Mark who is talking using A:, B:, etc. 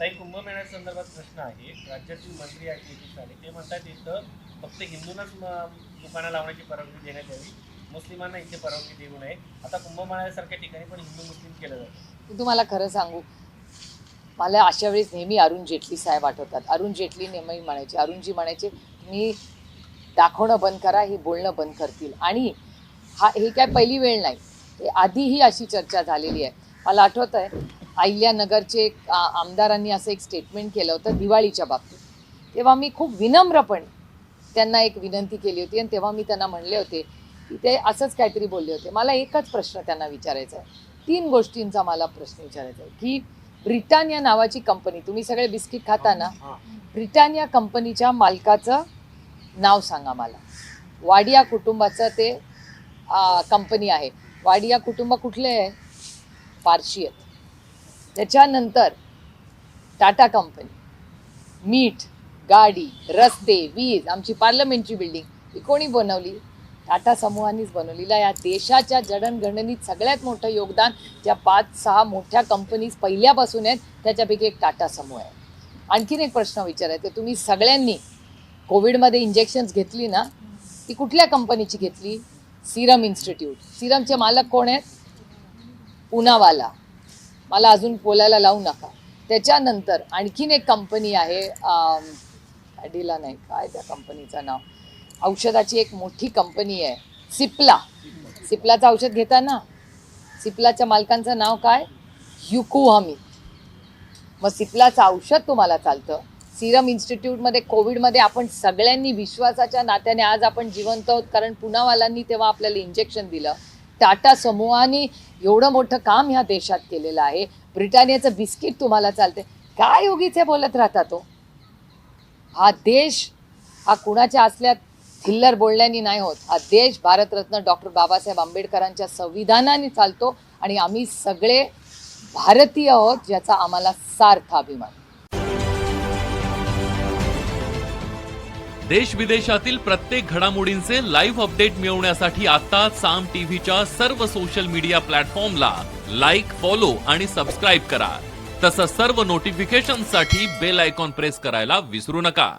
A: काही कुंभमेळ्या संदर्भात प्रश्न आहे. राज्यातील मंत्री आहेत नितीश राणे, ते म्हणतात इथं फक्त हिंदूंनाच दुकानं लावण्याची परवानगी देण्यात यावी, मुस्लिमांना इथे परवानगी देऊ नये. आता कुंभमेळ्यासारख्या ठिकाणी पण हिंदू मुस्लिम केलं जातं.
B: मी तुम्हाला खरं सांगू, मला अशा वेळेस नेहमी अरुण जेटली साहेब आठवतात. अरुण जेटली नेहमी म्हणायचे, अरुणजी म्हणायचे, तुम्ही दाखवणं बंद करा, हे बोलणं बंद करतील. आणि ही काय पहिली वेळ नाही, हे आधीही अशी चर्चा झालेली आहे. मला आठवत आहे अहिल्यानगरचे आमदारांनी असं एक स्टेटमेंट केलं होतं दिवाळीच्या बाबतीत. तेव्हा मी खूप विनम्रपणे त्यांना एक विनंती केली होती आणि तेव्हा मी त्यांना म्हणले होते की ते असंच काहीतरी बोलले होते. मला एकच प्रश्न त्यांना विचारायचा आहे, 3 गोष्टींचा मला प्रश्न विचारायचा आहे की ब्रिटानिया नावाची कंपनी, तुम्ही सगळे बिस्किट खाता ना, ब्रिटानिया कंपनीच्या मालकाचं नाव सांगा मला. वाडिया कुटुंबाचं ते कंपनी आहे. वाडिया कुटुंब कुठले आहे? पारशी आहेत. त्याच्यानंतर टाटा कंपनी, मीठ, गाडी, रस्ते, वीज, आमची पार्लमेंटची बिल्डिंग ही कोणी बनवली? टाटा समूहानीच बनवलेला. या देशाच्या जडणघडणीत सगळ्यात मोठं योगदान ज्या 5-6 मोठ्या कंपनीज पहिल्यापासून आहेत त्याच्यापैकी एक टाटा समूह आहे. आणखीन एक प्रश्न विचारायचा, तुम्ही सगळ्यांनी कोविडमध्ये इंजेक्शन्स घेतली ना, ती कुठल्या कंपनीची घेतली? Serum institute. सिरमचे मालक कोण आहेत? पुनावाला. मला अजून बोलायला लावू नका. त्याच्यानंतर आणखीन एक कंपनी आहे, अॅडिला नाही, काय त्या कंपनीचं नाव, औषधाची एक मोठी कंपनी आहे, सिप्ला. सिप्लाचं औषध घेता ना, सिप्लाच्या मालकांचं नाव काय? युकुहामी. मग सिप्लाचं औषध तुम्हाला चालतं. सिरम इन्स्टिट्यूटमध्ये कोविडमध्ये आपण सगळ्यांनी विश्वासाच्या नात्याने आज आपण जिवंत आहोत, कारण पुनावालांनी तेव्हा आपल्याला इंजेक्शन दिलं. टाटा समूहाने एवढं मोठं काम ह्या देशात केलेलं आहे. ब्रिटानियाचं बिस्किट तुम्हाला चालते. काय उगीचे बोलत राहता तो? हा देश हा कुणाच्या असल्या थिल्लर बोलण्यानी नाही होत. हा देश भारतरत्न डॉक्टर बाबासाहेब आंबेडकरांच्या संविधानाने चालतो आणि आम्ही सगळे भारतीय आहोत, ज्याचा आम्हाला सार्थ अभिमान.
C: देश विदेशातील प्रत्येक घडामोडींचे लाईव्ह अपडेट मिळवण्यासाठी आता साम टीव्हीच्या सर्व सोशल मीडिया प्लॅटफॉर्मला लाईक, फॉलो आणि सबस्क्राईब करा. तसंच सर्व नोटिफिकेशनसाठी बेल आयकॉन प्रेस करायला विसरू नका.